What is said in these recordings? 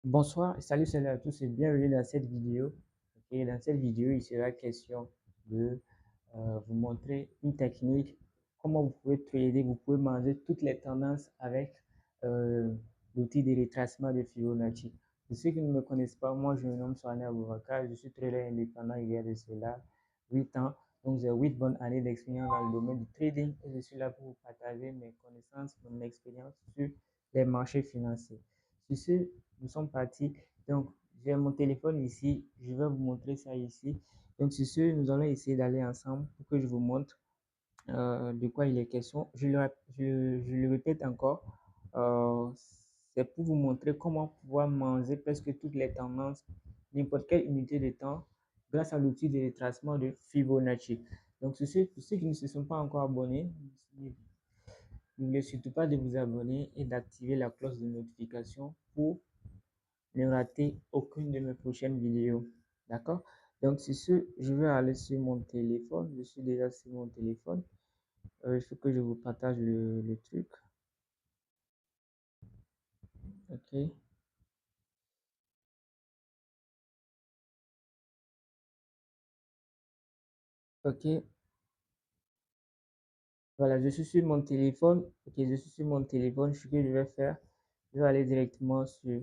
Bonsoir, salut à tous et bienvenue dans cette vidéo. Ok, dans cette vidéo, il sera question de vous montrer une technique, comment vous pouvez trader, vous pouvez manger toutes les tendances avec euh, l'outil de retracement de Fibonacci. Pour ceux qui ne me connaissent pas, moi je me nomme Soane Aboubakar, je suis trader indépendant il y a de cela 8 ans. Donc j'ai 8 bonnes années d'expérience dans le domaine du trading et je suis là pour vous partager mes connaissances, mon expérience sur les marchés financiers. Sur ce, nous sommes partis. Donc, j'ai mon téléphone ici. Je vais vous montrer ça ici. Donc, sur ce, nous allons essayer d'aller ensemble pour que je vous montre de quoi il est question. Je le répète encore. euh, c'est pour vous montrer comment pouvoir manger presque toutes les tendances, n'importe quelle unité de temps, grâce à l'outil de retracement de Fibonacci. Donc, pour ceux qui ne se sont pas encore abonnés, n'oubliez surtout pas de vous abonner et d'activer la cloche de notification pour ne rater aucune de mes prochaines vidéos. D'accord? Donc, sur ce, je vais aller sur mon téléphone. Je suis déjà sur mon téléphone. Il faut que je vous partage le truc. OK. OK. Voilà, je suis sur mon téléphone. OK, je suis sur mon téléphone. Ce que je vais faire, je vais aller directement sur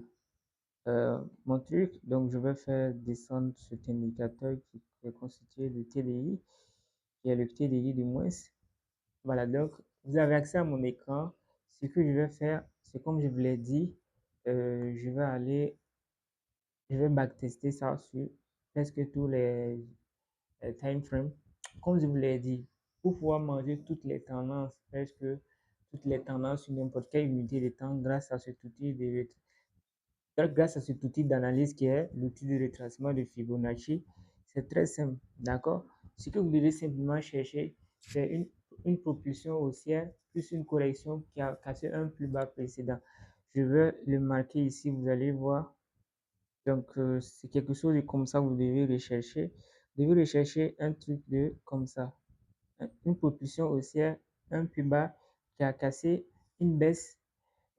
mon truc. Donc, je vais faire descendre cet indicateur qui est constitué de TDI, qui est le TDI du moins. Voilà, donc vous avez accès à mon écran. Ce que je vais faire, c'est comme je vous l'ai dit, je vais aller, je vais backtester ça sur presque tous les time frames. Comme je vous l'ai dit, pour pouvoir manger toutes les tendances, presque toutes les tendances sur n'importe quelle unité de temps grâce à cet outil grâce à cet outil d'analyse qui est l'outil de retracement de Fibonacci, c'est très simple, d'accord? Ce que vous devez simplement chercher, c'est une propulsion haussière plus une correction qui a cassé un plus bas précédent. Je vais le marquer ici, vous allez voir. Donc, c'est quelque chose de comme ça, vous devez rechercher. Vous devez rechercher un truc de comme ça. Une propulsion haussière, un plus bas qui a cassé une baisse.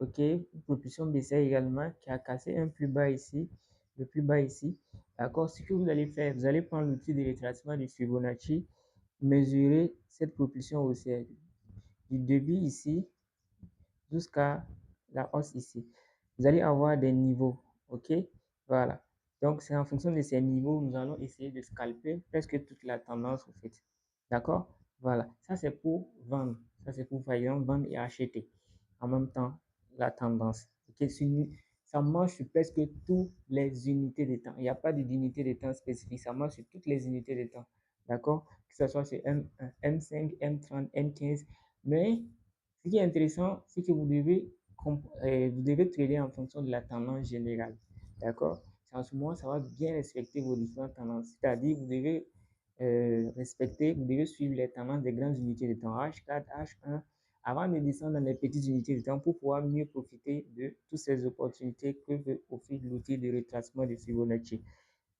OK, une propulsion baissière également qui a cassé un plus bas ici, le plus bas ici. D'accord, ce que vous allez faire, vous allez prendre l'outil de retracement de Fibonacci, mesurer cette propulsion haussière du début ici jusqu'à la hausse ici. Vous allez avoir des niveaux. OK, voilà. Donc, c'est en fonction de ces niveaux, nous allons essayer de scalper presque toute la tendance au fait. D'accord, voilà. Ça, c'est pour vendre. Ça, c'est pour, par exemple, vendre et acheter en même temps la tendance. Ok, ça marche sur presque toutes les unités de temps. Il n'y a pas d'unité de temps spécifique. Ça marche sur toutes les unités de temps. D'accord? Que ce soit sur M1, M5, M30, M15. Mais ce qui est intéressant, c'est que vous devez trader en fonction de la tendance générale. D'accord? En ce moment, ça va bien respecter vos différentes tendances. C'est-à-dire, vous devez suivre les tendances des grandes unités de temps H4, H1, avant de descendre dans les petites unités de temps pour pouvoir mieux profiter de toutes ces opportunités que veut offrir l'outil de retracement de Fibonacci.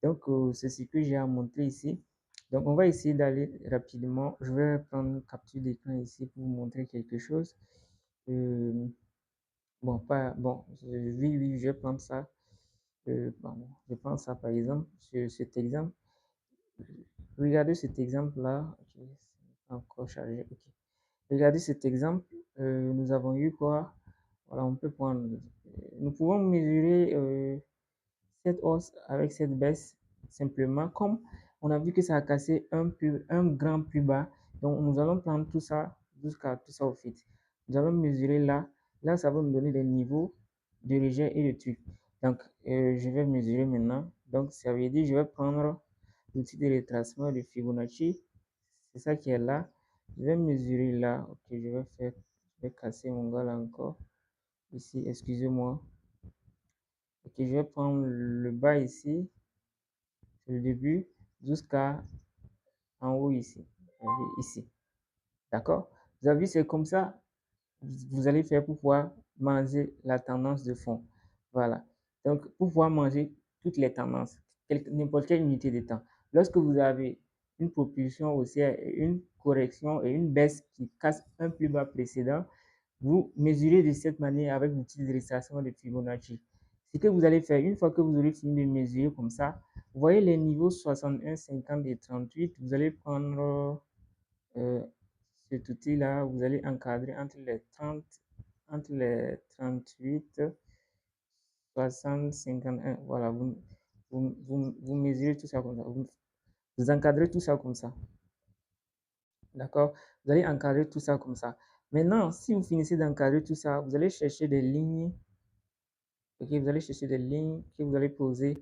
Donc, c'est ce que j'ai à montrer ici. Donc, on va essayer d'aller rapidement. Je vais prendre une capture d'écran ici pour vous montrer quelque chose. Euh, bon, pas, bon, oui, je vais prendre ça. Pardon, je prends ça par exemple, sur cet exemple. Regardez cet exemple-là. Ok, c'est encore chargé. Ok. Regardez cet exemple. Nous avons eu quoi? Voilà, on peut prendre. Nous pouvons mesurer cette hausse avec cette baisse simplement. Comme on a vu que ça a cassé un grand plus bas, donc nous allons prendre tout ça jusqu'à tout ça au fait. Nous allons mesurer là. Là, ça va me donner des niveaux de rejet et de trucs. Donc, je vais mesurer maintenant. Donc, ça veut dire je vais prendre l'outil de retracement de Fibonacci. C'est ça qui est là. Je vais mesurer là. Ok, je vais casser mon gars là encore. Ici, excusez-moi. Ok, je vais prendre le bas ici, c'est le début, jusqu'à en haut ici. Ici. D'accord? Vous avez vu, c'est comme ça, vous allez faire pour pouvoir manger la tendance de fond. Voilà. Donc, pour pouvoir manger toutes les tendances, n'importe quelle unité de temps. Lorsque vous avez une propulsion haussière et une correction et une baisse qui casse un plus bas précédent, vous mesurez de cette manière avec l'outil de retracement de Fibonacci. Ce que vous allez faire, une fois que vous aurez fini de mesurer comme ça, vous voyez les niveaux 61, 50 et 38, vous allez prendre cet outil-là, vous allez encadrer entre les 38, 60, 51. Voilà, vous mesurez tout ça comme ça. Vous encadrez tout ça comme ça. D'accord? Vous allez encadrer tout ça comme ça. Maintenant, si vous finissez d'encadrer tout ça, vous allez chercher des lignes. Ok, vous allez chercher des lignes que vous allez poser.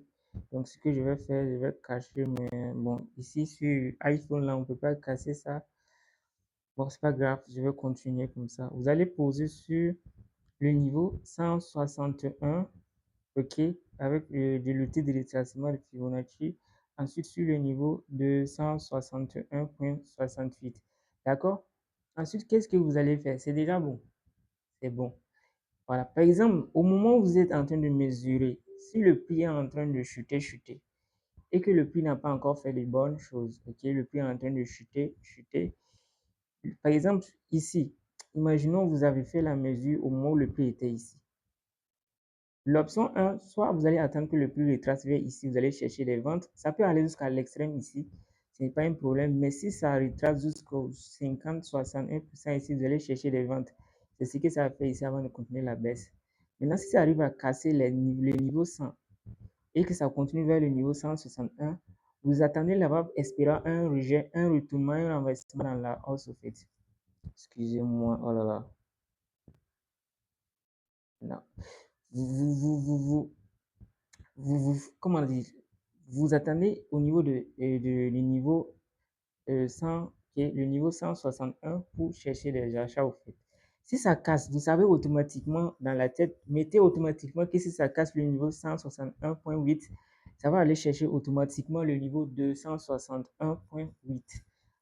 Donc, ce que je vais faire, je vais cacher. Mais bon, ici sur iPhone, là, on ne peut pas casser ça. Bon, c'est pas grave, je vais continuer comme ça. Vous allez poser sur le niveau 161, ok, avec de l'outil de retracement de Fibonacci. Ensuite, sur le niveau de 161,68. D'accord? Ensuite, qu'est-ce que vous allez faire? C'est déjà bon. C'est bon. Voilà. Par exemple, au moment où vous êtes en train de mesurer, si le prix est en train de chuter, et que le prix n'a pas encore fait les bonnes choses, ok, le prix est en train de chuter. Par exemple, ici, imaginons que vous avez fait la mesure au moment où le prix était ici. L'option 1, soit vous allez attendre que le prix retrace vers ici, vous allez chercher les ventes. Ça peut aller jusqu'à l'extrême ici, ce n'est pas un problème. Mais si ça retrace jusqu'au 50, 61% ici, vous allez chercher les ventes. C'est ce que ça fait ici avant de continuer la baisse. Maintenant, si ça arrive à casser le niveau 100 et que ça continue vers le niveau 161, vous attendez là-bas espérant un rejet, un retournement, un renversement dans la hausse au fait. Excusez-moi, oh là là. Non. Comment dire, vous attendez au niveau du niveau 100, qui est le niveau 161 pour chercher les achats au fait. Si ça casse, vous savez automatiquement dans la tête, mettez automatiquement que si ça casse le niveau 161,8, ça va aller chercher automatiquement le niveau 261,8.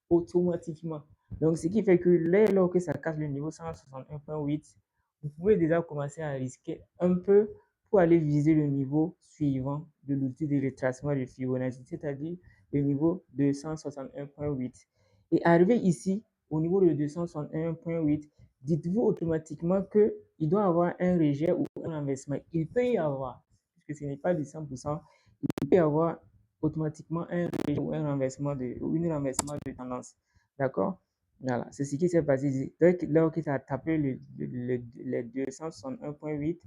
Automatiquement. Donc, ce qui fait que lors que ça casse le niveau 161,8, vous pouvez déjà commencer à risquer un peu pour aller viser le niveau suivant de l'outil de retracement de Fibonacci, c'est-à-dire le niveau 261,8. Et arrivé ici, au niveau de 261,8, dites-vous automatiquement qu'il doit y avoir un rejet ou un renversement. Il peut y avoir, puisque ce n'est pas du 100%, il peut y avoir automatiquement un rejet ou un renversement ou une renversement de tendance. D'accord? Voilà, c'est ce qui s'est passé ici. Lors qu'il a tapé les 261,8,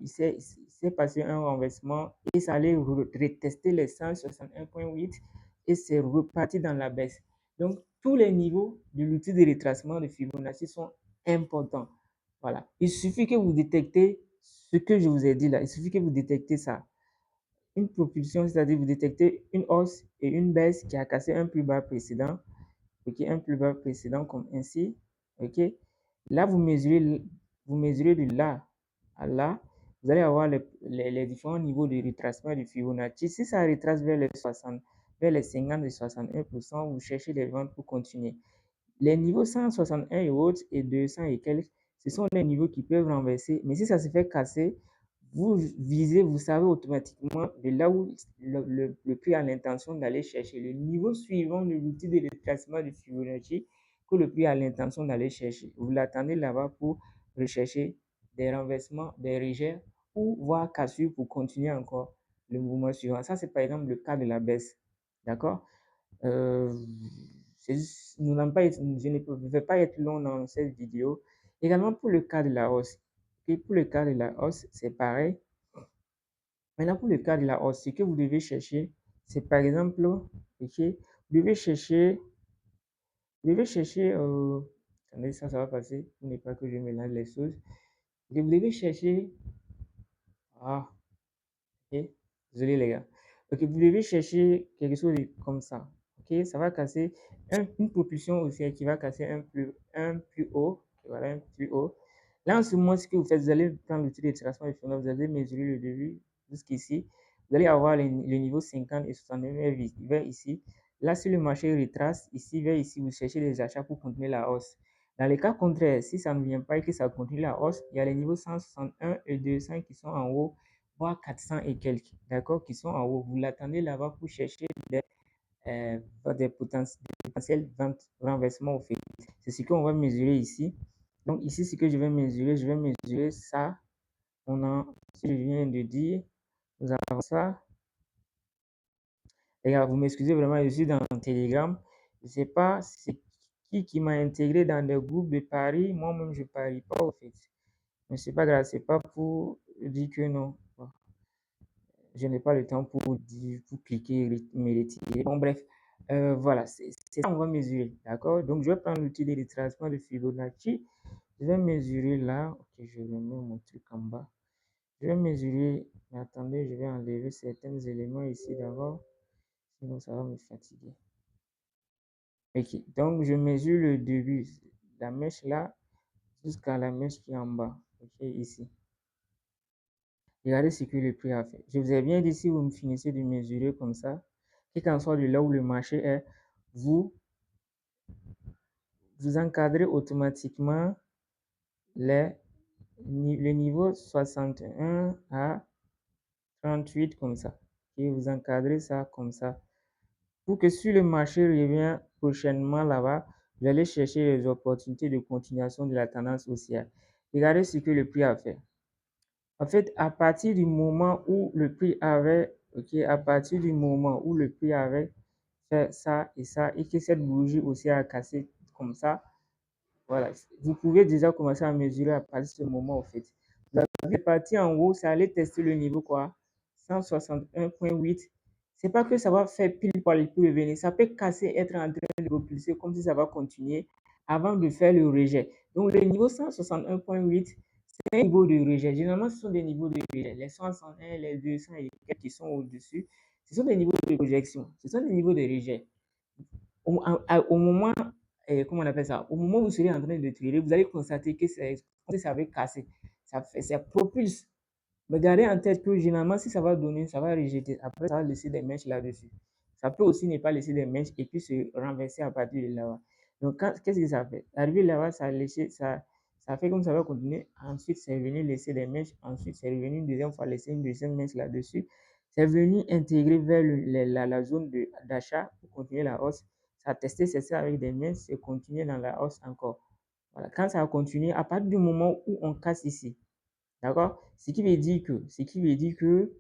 il s'est passé un renversement et ça allait retester les 161,8 et c'est reparti dans la baisse. Donc, tous les niveaux de l'outil de retracement de Fibonacci sont importants. Voilà. Il suffit que vous détectez ce que je vous ai dit là. Il suffit que vous détectez ça. Une propulsion, c'est-à-dire vous détectez une hausse et une baisse qui a cassé un plus bas précédent. Ok, un plus bas précédent comme ainsi. Ok. Là, vous mesurez de là à là. Vous allez avoir les différents niveaux de retracement du Fibonacci. Si ça retrace vers les 60, vers les 50 et 61%, vous cherchez les ventes pour continuer. Les niveaux 161 et autres et 200 et quelques, ce sont les niveaux qui peuvent renverser. Mais si ça se fait casser, vous visez, vous savez automatiquement de là où le prix a l'intention d'aller chercher. Le niveau suivant de l'outil de déplacement de Fibonacci que le prix a l'intention d'aller chercher. Vous l'attendez là-bas pour rechercher des renversements, des rejets ou voir cassure pour continuer encore le mouvement suivant. Ça, c'est par exemple le cas de la baisse. D'accord? Euh, nous n'allons pas je ne vais pas être long dans cette vidéo. Également pour le cas de la hausse. Et pour le cas de la hausse, c'est pareil. Maintenant, pour le cas de la hausse, ce que vous devez chercher, c'est par exemple, ok, vous devez chercher, attendez, ça va passer, pour ne pas que je mélange les choses. Vous devez chercher, ah, ok, désolé les gars. Ok, vous devez chercher quelque chose comme ça. Ok, ça va casser une propulsion aussi qui va casser un plus haut. Voilà, un plus haut. Là, en ce moment, ce que vous faites, vous allez prendre l'outil de tracement de Fibonacci, vous allez mesurer le début jusqu'ici. Vous allez avoir le niveau 50 et 69 vers ici. Là, si le marché retrace ici vers ici, vous cherchez les achats pour continuer la hausse. Dans le cas contraire, si ça ne vient pas et que ça continue la hausse, il y a les niveaux 161 et 200 qui sont en haut, voire 400 et quelques, d'accord, qui sont en haut. Vous l'attendez là-bas pour chercher des potentiels renversements au fait. C'est ce qu'on va mesurer ici. Donc ici, ce que je vais mesurer ça. on a, si je viens de dire, nous avons ça. Les gars, vous m'excusez vraiment, je suis dans Telegram. Je ne sais pas c'est qui m'a intégré dans des groupes de Paris. Moi-même, je ne parie pas au fait. Mais c'est pas grave, c'est pas pour dire que non. Bon, je n'ai pas le temps pour dire, pour cliquer, me retirer. Bon, bref, voilà, c'est ça, on va mesurer, d'accord? Donc, je vais prendre l'outil de retracement de Fibonacci. Je vais mesurer là. Ok, je remets mon truc en bas. Je vais mesurer, mais attendez, je vais enlever certains éléments ici d'abord, sinon ça va me fatiguer. Ok, donc je mesure le début, la mèche là, jusqu'à la mèche qui est en bas. Ok, ici. Regardez ce que le prix a fait. Je vous ai bien dit, si vous me finissez de mesurer comme ça, quel qu'en soit de là où le marché est, vous, vous encadrez automatiquement le niveau 61 à 38 comme ça. Et vous encadrez ça comme ça. Pour que si le marché revient prochainement là-bas, vous allez chercher les opportunités de continuation de la tendance haussière. Regardez ce que le prix a fait. En fait, à partir du moment où le prix avait, à partir du moment où le prix avait fait ça, et que cette bougie aussi a cassé comme ça, voilà, vous pouvez déjà commencer à mesurer à partir de ce moment, en fait. Vous avez parti en haut, ça allait tester le niveau quoi? 161,8. C'est pas que ça va faire pile poil pour revenir. Ça peut casser, être en train de repulser comme si ça va continuer avant de faire le rejet. Donc, le niveau 161,8, c'est un niveau de rejet. Généralement, ce sont des niveaux de rejet. Les 101, les 200 et les qui sont au-dessus, ce sont des niveaux de projection. Ce sont des niveaux de rejet. Au moment, comment on appelle ça? Au moment où vous serez en train de tirer, vous allez constater que ça va casser. Ça propulse. Mais gardez en tête que généralement, si ça va donner, ça va rejeter. Après, ça va laisser des mèches là-dessus. Ça peut aussi ne pas laisser des mèches et puis se renverser à partir de là-bas. Donc, qu'est-ce que ça fait? Arrivé là-bas, ça fait comme ça va continuer. Ensuite, c'est venu laisser des mèches. Ensuite, c'est revenu une deuxième fois laisser une deuxième mèche là-dessus. C'est venu intégrer vers la zone d'achat pour continuer la hausse. Ça a testé, c'est ça avec des mèches, c'est continuer dans la hausse encore. Voilà. Quand ça a continué, à partir du moment où on casse ici, d'accord? Ce qui veut dire que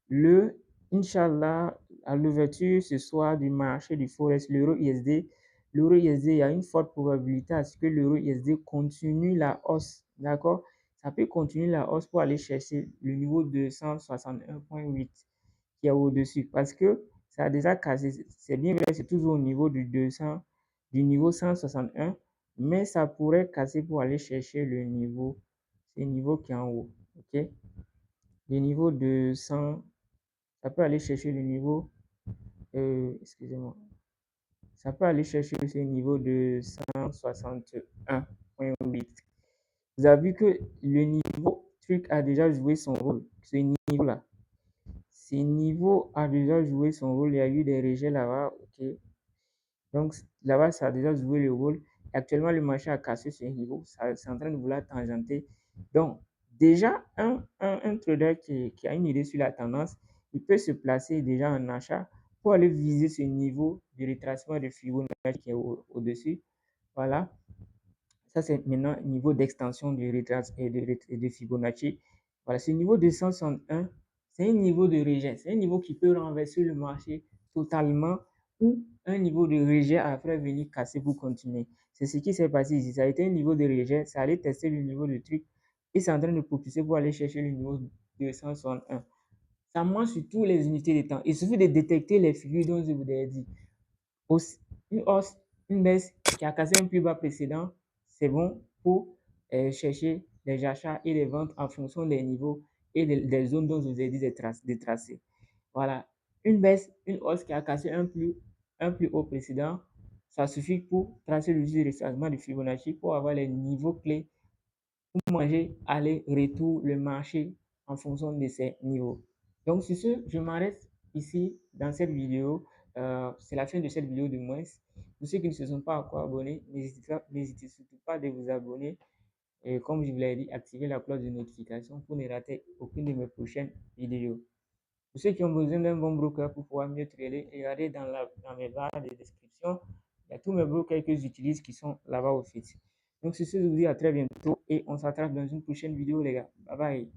le, Inch'Allah, à l'ouverture ce soir du marché du Forex, l'euro USD, il y a une forte probabilité à ce que l'euro USD continue la hausse, d'accord? Ça peut continuer la hausse pour aller chercher le niveau de 161,8 qui est au-dessus parce que ça a déjà cassé. C'est bien vrai, c'est toujours au niveau du 200, du niveau 161, mais ça pourrait casser pour aller chercher le niveau, c'est le niveau qui est en haut. Ok, le niveau de 100, ça peut aller chercher le niveau, excusez-moi, ça peut aller chercher ce niveau de 161,8. Vous avez vu que le niveau truc a déjà joué son rôle. Ce niveau-là, ce niveau a déjà joué son rôle. Il y a eu des rejets là-bas. Ok, donc là-bas, ça a déjà joué le rôle. Actuellement, le marché a cassé ce niveau. C'est en train de vouloir tangenter. Donc, déjà, un trader qui a une idée sur la tendance, il peut se placer déjà en achat pour aller viser ce niveau de retracement de Fibonacci qui est au-dessus. Voilà. Ça, c'est maintenant le niveau d'extension du retrace et de Fibonacci. Voilà, ce niveau de 161, c'est un niveau de rejet. C'est un niveau qui peut renverser le marché totalement ou un niveau de rejet après venir casser pour continuer. C'est ce qui s'est passé ici. Ça a été un niveau de rejet. Ça allait tester le niveau de truc et c'est en train de propulser pour aller chercher le niveau de 161. Ça marche sur toutes les unités de temps. Il suffit de détecter les figures dont je vous ai dit. Une hausse, une baisse qui a cassé un plus bas précédent, c'est bon pour chercher les achats et les ventes en fonction des niveaux et des zones dont je vous ai dit de tracer. Voilà. Une baisse, une hausse qui a cassé un plus haut précédent, ça suffit pour tracer le retracement de Fibonacci pour avoir les niveaux clés pour manger aller-retour le marché en fonction de ces niveaux. Donc, sur ce, je m'arrête ici dans cette vidéo. C'est la fin de cette vidéo de moins. Pour ceux qui ne se sont pas encore abonnés, n'hésitez surtout pas de vous abonner. Et comme je vous l'ai dit, activez la cloche de notification pour ne rater aucune de mes prochaines vidéos. Pour ceux qui ont besoin d'un bon broker pour pouvoir mieux trader, regardez dans mes barres de description. Il y a tous mes brokers que j'utilise qui sont là-bas au fait. Donc, sur ce, je vous dis à très bientôt et on s'attrape dans une prochaine vidéo, les gars. Bye bye.